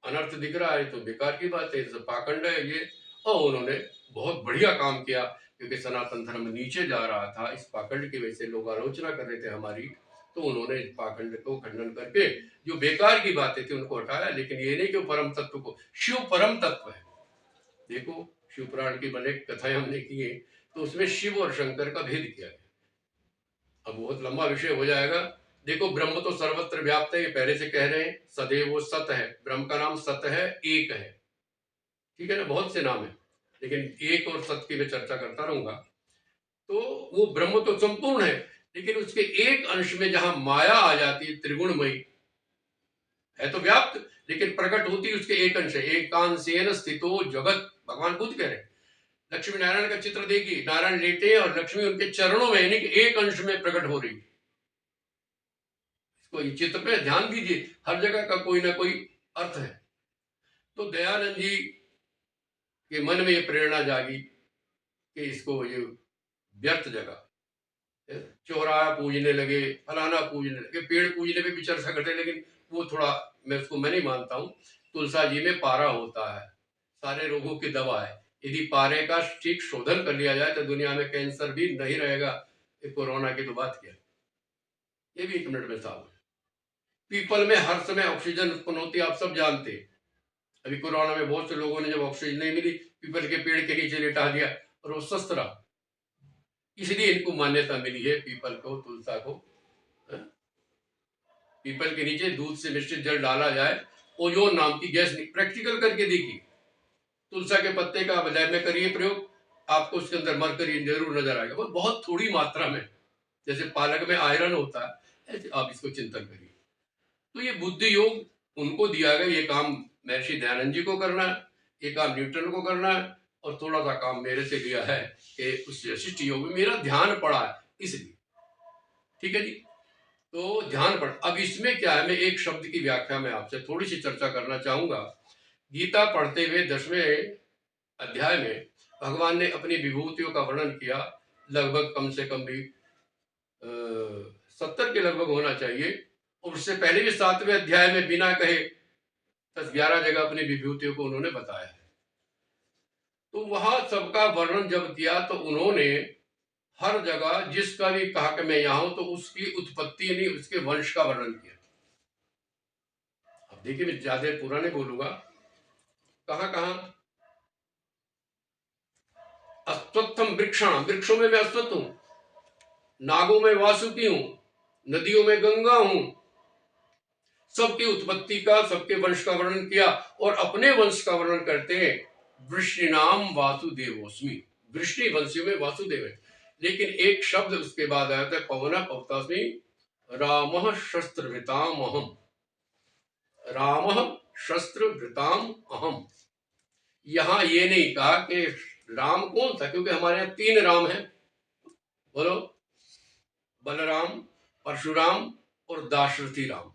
अनर्थ दिख रहा है, तो बेकार की बात है, ये सब पाखंड है ये। और उन्होंने बहुत बढ़िया काम किया, क्योंकि सनातन धर्म नीचे जा रहा था, इस पाखंड की वजह से लोग आलोचना कर रहे थे हमारी, तो उन्होंने इस पाखंड को खंडन करके जो बेकार की बातें थी उनको हटाया। लेकिन ये नहीं कि परम तत्व को, शिव परम तत्व है। देखो शिव पुराण की बने कथाएं हमने की है, तो उसमें शिव और शंकर का भेद किया गया। अब बहुत लंबा विषय हो जाएगा। देखो ब्रह्म तो सर्वत्र व्याप्त है, ये पहले से कह रहे हैं, सदैव वो सत है, ब्रह्म का नाम सत है, एक है, ठीक है ना, बहुत से नाम है, लेकिन एक और सत्य की मैं चर्चा करता रहूंगा। तो वो ब्रह्म तो संपूर्ण है, लेकिन उसके एक अंश में जहां माया आ जाती है, त्रिगुणमयी है तो व्याप्त, लेकिन प्रकट होती उसके एक अंश है। एकांशेन स्थितो जगत, भगवान खुद कह रहे हैं। लक्ष्मी नारायण का चित्र देखिए, नारायण लेटे और लक्ष्मी उनके चरणों में, यानी कि एक अंश में प्रकट हो रही है। इसको इस चित्र पे ध्यान दीजिए, हर जगह का कोई ना कोई अर्थ है। तो दयानंद जी के मन में ये प्रेरणा जागी कि इसको ये व्यर्थ जगह, चौराहा पूजने लगे, फलाना पूजने लगे, पेड़ पूजने पे भी चर्चा करते, लेकिन वो थोड़ा मैं नहीं मानता हूँ। तुलसा जी में पारा होता है, सारे रोगों की दवा है। यदि पारे का ठीक शोधन कर लिया जाए तो दुनिया में कैंसर भी नहीं रहेगा। कोरोना की तो बात किया, ये भी 1 मिनट में साफ है। पीपल में हर समय ऑक्सीजन उत्पन्न होती है, आप सब जानते हैं। अभी कोरोना में बहुत से लोगों ने जब ऑक्सीजन नहीं मिली, पीपल के पेड़ के नीचे लिटा दिया और वो स्वस्थ रहा। इसलिए इनको मान्यता मिली है, पीपल को, तुलसा को। पीपल के नीचे दूध से मिश्रित जल डाला जाए, ओजोन नाम की गैस, प्रैक्टिकल करके देखिए। तुलसा के पत्ते का लैब में करिए प्रयोग, आपको उसके अंदर मरकरी जरूर नजर आएगा, बहुत थोड़ी मात्रा में, जैसे पालक में आयरन होता है, ऐसे आप इसको चिंतन करिए। तो ये बुद्धि योग उनको दिया गया, ये काम महर्षि दयानंद जी को करना है, ये काम न्यूटन को करना है, और थोड़ा सा काम मेरे से लिया है कि उस शिष्ट योग में मेरा ध्यान पड़ा है, इसलिए। ठीक है जी, तो ध्यान पड़। अब इसमें क्या है, मैं एक शब्द की व्याख्या में आपसे थोड़ी सी चर्चा करना चाहूंगा। गीता पढ़ते हुए 10वें अध्याय में भगवान ने अपनी विभूतियों का वर्णन किया, लगभग कम से कम भी 70 के लगभग होना चाहिए, और उससे पहले भी 7वें अध्याय में बिना कहे 10-11 जगह अपनी विभूतियों को उन्होंने बताया है। तो वहां सबका वर्णन जब किया तो उन्होंने हर जगह जिसका भी कहा कि मैं यहां हूं, तो उसकी उत्पत्ति नहीं, उसके वंश का वर्णन किया। अब देखिए, मैं ज्यादा पूरा नहीं बोलूंगा। कहां कहां अश्वत्थम वृक्षण, वृक्षों में मैं अश्वत्थ हूं, नागों में वासुकी हूं, नदियों में गंगा हूं, सबकी उत्पत्ति का, सबके वंश का वर्णन किया, और अपने वंश का वर्णन करते हैं, वृष्णिनाम वासुदेवोस्मि, वृष्णि वंशियों में वासुदेव है। लेकिन एक शब्द उसके बाद आया था, पवन पवतास्मि राम शस्त्रभृताम अहम, राम शस्त्रभृताम अहम। यहां ये नहीं कहा कि राम कौन था, क्योंकि हमारे यहां 3 राम हैं, बोलो, बलराम, परशुराम और दाशरथी राम।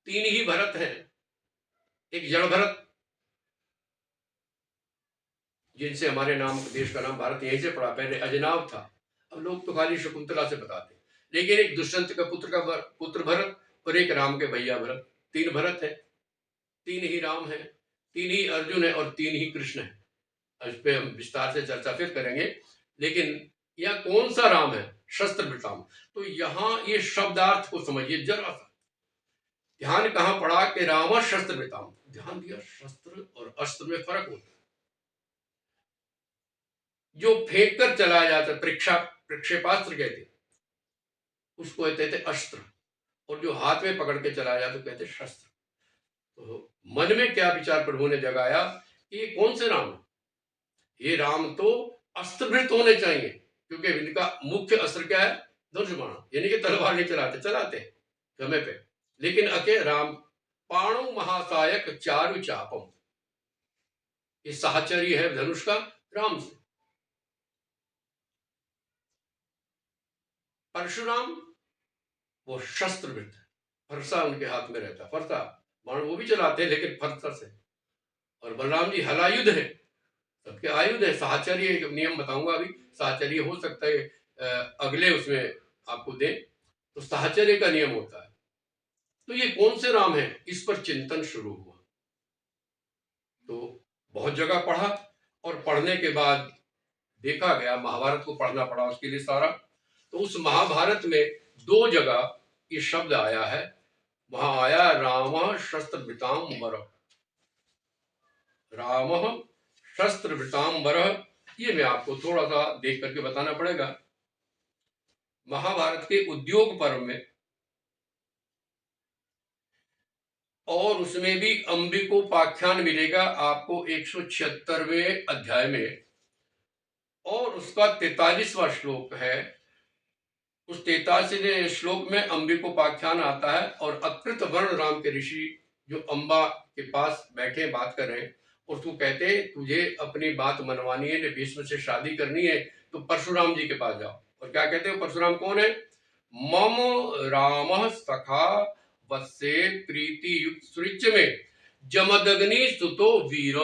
3 ही भरत हैं। एक जड़ भरत, जिनसे हमारे नाम, देश का नाम भारत यहीं से पड़ा, पहले अजनाव था, अब लोग तो खाली शकुंतला से बताते। लेकिन एक दुष्यंत का पुत्र भरत, और एक राम के भैया भरत, 3 भरत है, 3 ही राम है, 3 ही अर्जुन है, और 3 ही कृष्ण है। इस पे हम विस्तार से चर्चा फिर करेंगे। लेकिन यह कौन सा राम है, शस्त्र वृताम। तो यहां ये शब्दार्थ को समझिए जरा सा, ध्यान कहां पड़ा कि राम शस्त्र वृताम, ध्यान दिया, शस्त्र और अस्त्र में फर्क होता है। जो फेंक कर चलाया जाता है, प्रक्षेपास्त्र कहते, उसको कहते थे अस्त्र, और जो हाथ में पकड़ के चलाया जाता तो कहते शस्त्र। तो मन में क्या विचार प्रभु ने जगाया कि ये कौन से राम है, ये राम तो अस्त्रभृत होने चाहिए, क्योंकि इनका मुख्य अस्त्र क्या है, धनुष बाण, यानी कि तलवार नहीं चलाते समय पे। लेकिन अके राम पाणु महासायक चारु चापम, ये साहचर्य है धनुष का राम से। परशुराम वो शस्त्रवृत है, फरसा उनके हाथ में रहता, फरसा बाण वो भी चलाते हैं, लेकिन फरसा से। और बलराम जी हलायुध है, सबके आयुध है। साहचर्य एक नियम बताऊंगा अभी, साहचर्य हो सकता है अगले उसमें आपको दें। तो साहचर्य का नियम होता है। तो ये कौन से राम है, इस पर चिंतन शुरू हुआ। तो बहुत जगह पढ़ा और पढ़ने के बाद देखा गया, महाभारत को पढ़ना पड़ा उसके लिए सारा। तो उस महाभारत में 2 जगह ये शब्द आया है। वहां आया राम शस्त्रभृतांबर, राम शस्त्रभृतांबर। ये मैं आपको थोड़ा सा देख करके बताना पड़ेगा। महाभारत के उद्योग पर्व में, और उसमें भी अंबिकोपाख्यान मिलेगा आपको 176वें अध्याय में, और उसका 43वां श्लोक है। उस 43वें श्लोक में अंबिकोपाख्यान आता है, और अकृत वर्ण राम के ऋषि जो अंबा के पास बैठे बात कर रहे हैं, और तू कहते तुझे अपनी बात मनवानी है, भीष्म से शादी करनी है, तो परशुराम जी के पास जाओ। और क्या कहते हो, परशुराम कौन है? मम राम सखा वत्से प्रीति युक्त सुरिच में जमदग्नि सुतो वीर।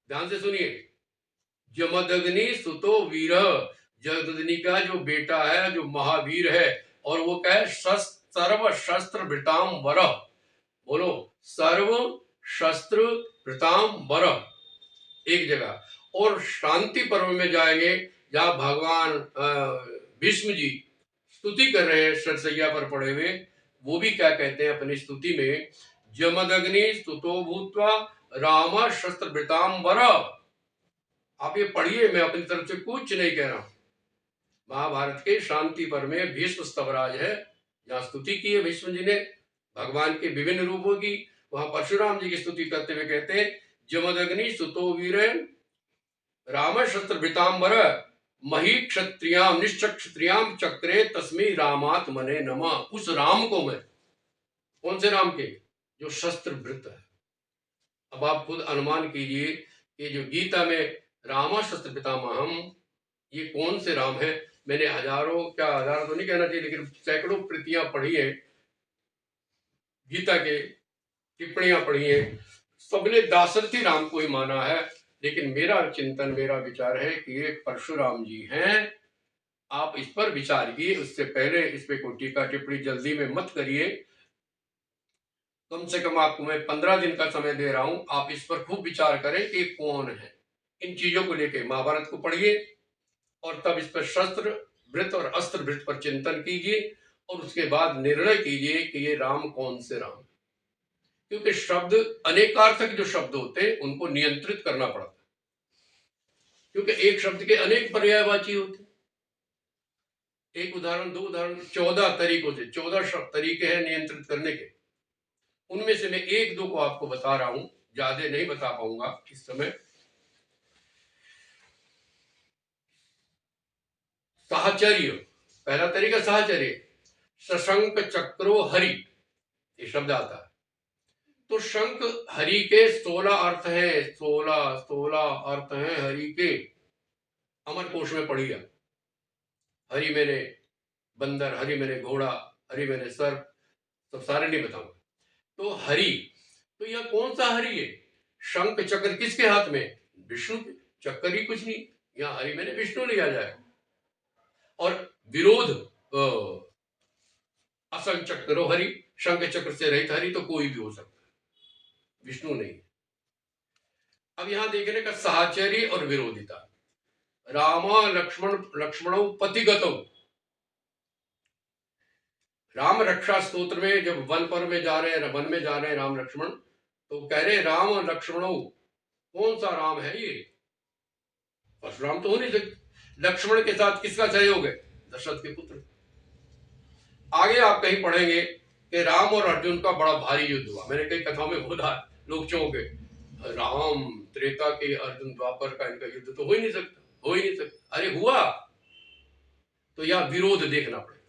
ध्यान से सुनिए, जमदग्नि सुतो वीर, जमदग्नि का जो बेटा है, जो महावीर है। और वो क्या है? सर्व शस्त्र भृताम वर। बोलो, सर्व शस्त्र भृताम वर, एक जगह। और शांति पर्व में जाएंगे, जहां भगवान भीष्म जी स्तुति कर रहे हैं सरसैया पर पड़े हुए, वो भी क्या कहते हैं अपनी स्तुति में? जमदग्नि स्तुतो भूत्वा राम शस्त्र भृताम वर। आप ये पढ़िए, मैं अपनी तरफ से कुछ नहीं कह रहा हूं। महाभारत के शांति पर्व में भीष्म स्तवराज है, जहां स्तुति की है भीष्म जी ने भगवान के विभिन्न रूपों की। वहां परशुराम जी की स्तुति करते हुए कहते हैं, जमदग्नि सुतो वीर राम शस्त्र भृतांबर मही क्षत्रियाम निश्चक्षत्रियाम चक्रे तस्मी रामात्मने नमः। उस राम को मैं, कौन से राम के? जो शस्त्र भृत है। अब आप खुद अनुमान कीजिए कि जो गीता में रामा शस्त्र पितामहम, ये कौन से राम है? मैंने हजारों, क्या हजारों तो नहीं कहना चाहिए, लेकिन सैकड़ों प्रतियां पढ़ी है गीता के, टिप्पणियां पढ़ी है, सबने दाशरथी राम को ही माना है। लेकिन मेरा चिंतन, मेरा विचार है कि ये परशुराम जी हैं। आप इस पर विचार कीजिए, उससे पहले इस पे कोई टीका टिप्पणी जल्दी में मत करिए। कम से कम आपको मैं 15 दिन का समय दे रहा हूं, आप इस पर खूब विचार करें कि कौन है। इन चीजों को लेकर महाभारत को पढ़िए, और तब इस पर शस्त्र वृत्त और अस्त्र वृत्त पर चिंतन कीजिए, और उसके बाद निर्णय कीजिए कि ये राम कौन से राम। क्योंकि शब्द, अनेकार्थक जो शब्द होते हैं, उनको नियंत्रित करना पड़ता है, क्योंकि एक शब्द के अनेक पर्यायवाची होते हैं। एक उदाहरण, 2 उदाहरण, 14 तरीकों से, 14 तरीके हैं नियंत्रित करने के। उनमें से मैं 1-2 को आपको बता रहा हूं, ज्यादा नहीं बता पाऊंगा इस समय। साहचर्य, पहला तरीका साहचर्य। सशंक चक्रो हरि, ये शब्द आता है। तो शंख हरि के 16 अर्थ हैं, 16 अर्थ हैं हरि के। अमर कोश में पढ़िए। हरि मैंने बंदर, हरि मैंने घोड़ा, हरि मैंने सर्प, सब सारे नहीं बताऊंगा। तो हरि, तो यह कौन सा हरि है? शंख चक्र किसके हाथ में? विष्णु के। चक्र ही कुछ नहीं, यहां हरि मैंने विष्णु लिया जाए। और विरोध, असंग चक्रो हरि, शंख चक्र से रहित हरि तो कोई भी हो सकता है, विष्णु नहीं। अब यहां देखने का साहचर्य और विरोधिता। रामा लक्ष्मणौ पथिगतौ, राम रक्षा स्तोत्र में जब वन पर्व में जा रहे हैं, वन में जा रहे हैं राम लक्ष्मण, तो कह रहे राम और लक्ष्मणों, कौन सा राम है ये? परशुराम तो हो नहीं सकते। लक्ष्मण के साथ किसका सहयोग है? दशरथ के पुत्र। आगे आप कहीं पढ़ेंगे कि राम और अर्जुन का बड़ा भारी युद्ध हुआ। मैंने कई कथाओं में बोला, लोग चौंके, राम त्रेता के, अर्जुन द्वापर का, इनका युद्ध तो हो ही नहीं सकता, हो ही नहीं सकता। अरे हुआ। तो यह विरोध देखना पड़ेगा,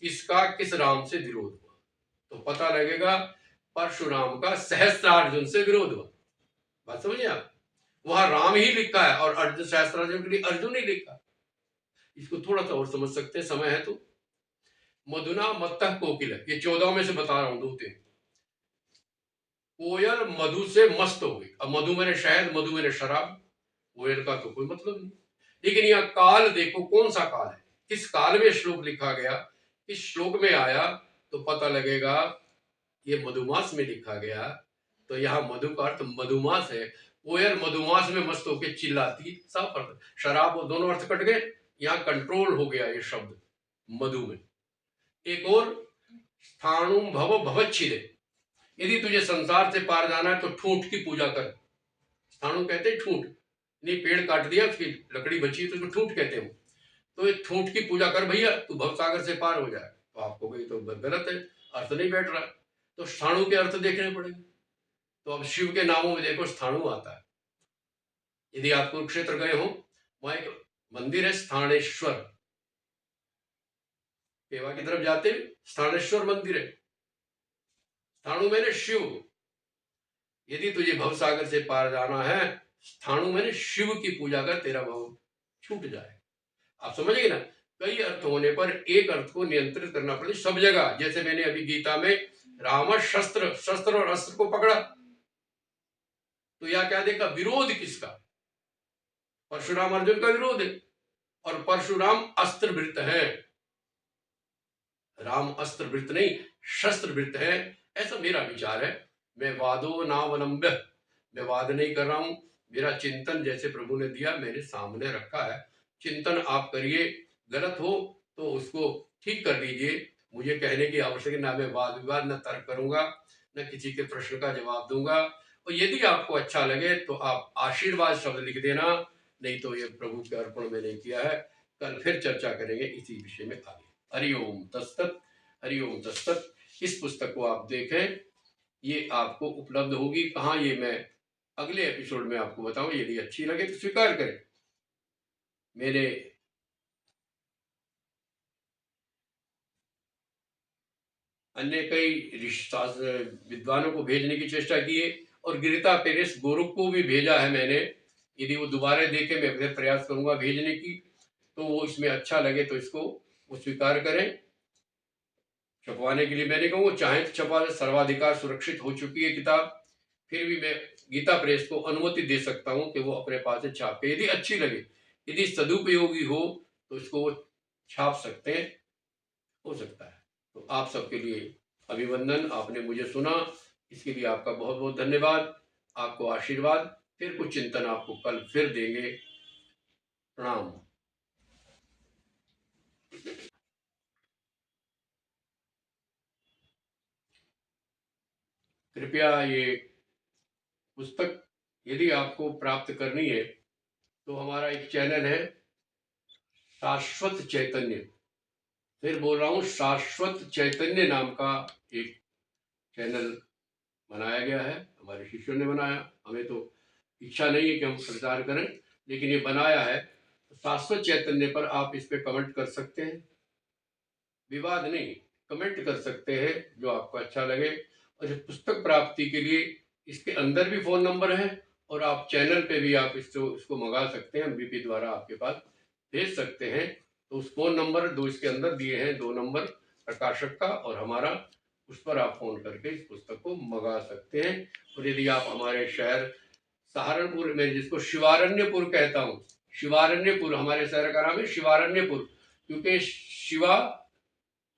किसका किस राम से विरोध हुआ, तो पता लगेगा परशुराम का सहस्त्रार्जुन से विरोध हुआ। बात समझिए आप, वहां राम ही लिखा है और अर्जुन, सहस्त्रार्जुन के लिए अर्जुन ही लिखा। इसको थोड़ा सा और समझ सकते हैं, समय है तो। मधुना मत्तः कोकिल, ये 14 में से बता रहा हूं, 2-3। कोयल मधु से मस्त हो गई। अब मधु मैंने शहद, मधु मैंने शराब, कोयल का तो कोई मतलब नहीं। लेकिन यह काल देखो, कौन सा काल है? किस काल में श्लोक लिखा गया, इस श्लोक में आया तो पता लगेगा ये मधुमास में लिखा गया। तो यहाँ मधु का अर्थ मधुमास है। वो यार मधुमास में मस्त होके चिल्लाती, साफ अर्थ, शराब और दोनों अर्थ कट गए, यहाँ कंट्रोल हो गया ये शब्द मधु में। एक और स्थाणु भव भवच्छिदे, यदि तुझे संसार से पार जाना है तो ठूंठ की पूजा कर। स्थाणु कहते हैं ठूंठ, नहीं पेड़ काट दिया उसकी लकड़ी बची तो उसको ठूंठ कहते हैं। तो ये ठूंठ की पूजा कर भैया, तू भवसागर से पार हो जाए। तो आपको कही तो गलत है, अर्थ नहीं बैठ रहा, तो स्थाणु के अर्थ देखने पड़ेंगे। तो अब शिव के नामों में देखो स्थाणु आता है। यदि आप कुरुक्षेत्र गए हो, वहां एक मंदिर है स्थानेश्वर, पेवा की तरफ जाते स्थानेश्वर मंदिर है। स्थाणु मैंने शिव, यदि तुझे भवसागर से पार जाना है, स्थाणु मैंने शिव की पूजा कर, तेरा भव छूट जाए। आप समझिए ना, कई अर्थ होने पर एक अर्थ को नियंत्रित करना पड़ता सब जगह। जैसे मैंने अभी गीता में राम शस्त्र, शस्त्र और अस्त्र को पकड़ा, तो यह क्या देखा, विरोध किसका, परशुराम अर्जुन का विरोध है, और परशुराम अस्त्र वृत्त है, राम अस्त्र वृत्त नहीं शस्त्र वृत्त है, ऐसा मेरा विचार है। मैं वादो नावलंब्य, मैं वाद नहीं कर रहा हूं, मेरा चिंतन जैसे प्रभु ने दिया मैंने सामने रखा है। चिंतन आप करिए, गलत हो तो उसको ठीक कर दीजिए। मुझे कहने की आवश्यकता, ना मैं वाद विवाद न तर्क करूंगा, न किसी के प्रश्न का जवाब दूंगा। और यदि आपको अच्छा लगे तो आप आशीर्वाद शब्द लिख देना, नहीं तो ये प्रभु के अर्पण मैंने किया है। कल फिर चर्चा करेंगे इसी विषय में आगे। हरिओम तत्सत, हरिओम तत्सत। इस पुस्तक को आप देखें, ये आपको उपलब्ध होगी कहाँ, ये मैं अगले एपिसोड में आपको बताऊं। यदि अच्छी लगे तो स्वीकार करें। मेरे अन्य कई विद्वानों को भेजने की चेष्टा की है, और गिरिता पेरेस गोरुक को भी भेजा है मैंने। यदि वो दोबारा देखे, मैं फिर प्रयास करूंगा भेजने की, तो वो इसमें अच्छा लगे तो इसको वो स्वीकार करें। छपवाने के लिए मैंने कहूँ चाहे तो छपवा, सर्वाधिकार सुरक्षित हो चुकी है किताब, फिर भी मैं गीता प्रेस को अनुमति दे सकता हूँ कि वो अपने पास से छापे। यदि अच्छी लगे, यदि सदुपयोगी हो तो इसको वो छाप सकते हैं, हो सकता है। तो आप सबके लिए अभिवंदन, आपने मुझे सुना, इसके लिए आपका बहुत बहुत धन्यवाद। आपको आशीर्वाद, फिर कुछ चिंतन आपको कल फिर देंगे। प्रणाम। कृपया ये पुस्तक यदि आपको प्राप्त करनी है तो हमारा एक चैनल है शाश्वत चैतन्य, फिर बोल रहा हूँ शाश्वत चैतन्य नाम का एक चैनल बनाया गया है, हमारे शिष्यों ने बनाया। हमें तो इच्छा नहीं है कि हम प्रचार करें, लेकिन ये बनाया है। तो शाश्वत चैतन्य पर आप इस पे कमेंट कर सकते हैं, विवाद नहीं, कमेंट कर सकते हैं जो आपको अच्छा लगे। और इस पुस्तक प्राप्ति के लिए इसके अंदर भी फ़ोन नंबर है, और आप चैनल पे भी आप इसको मंगा सकते हैं, बीपी द्वारा आपके पास भेज सकते हैं। तो उस फ़ोन नंबर दो इसके अंदर दिए हैं, 2 नंबर प्रकाशक का और हमारा, उस पर आप फ़ोन करके इस पुस्तक को मंगा सकते हैं। और यदि आप हमारे शहर सहारनपुर में, जिसको शिवारण्यपुर कहता हूँ, शिवारण्यपुर हमारे शहर का नाम है शिवारण्यपुर, क्योंकि शिवा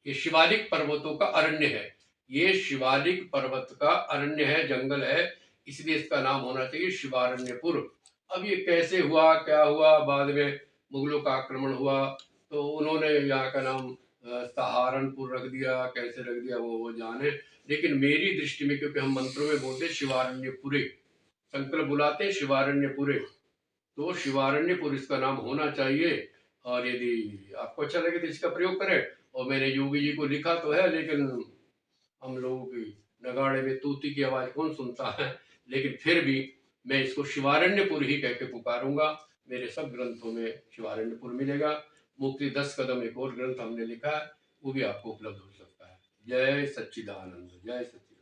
ये शिवालिक पर्वतों का अरण्य है, ये शिवालिक पर्वत का अरण्य है, जंगल है, इसलिए इसका नाम होना चाहिए शिवारण्यपुर। अब ये कैसे हुआ, क्या हुआ, बाद में मुगलों का आक्रमण हुआ तो उन्होंने यहाँ का नाम सहारनपुर रख दिया, कैसे रख दिया वो जाने। लेकिन मेरी दृष्टि में, क्योंकि हम मंत्रों में बोलते शिवारण्यपुरे, संकल्प बुलाते शिवारण्यपुरे, तो शिवारण्यपुर इसका नाम होना चाहिए। और यदि आपको अच्छा लगे तो इसका प्रयोग करें। और मैंने योगी जी को लिखा तो है, लेकिन हम लोगों की नगाड़े में तूती की आवाज कौन सुनता है, लेकिन फिर भी मैं इसको शिवारण्यपुर ही कह के पुकारूंगा। मेरे सब ग्रंथों में शिवारण्यपुर मिलेगा। मुक्ति 10 कदम एक और ग्रंथ हमने लिखा है, वो भी आपको उपलब्ध हो सकता है। जय सच्चिदानंद, जय सच्चिदानंद।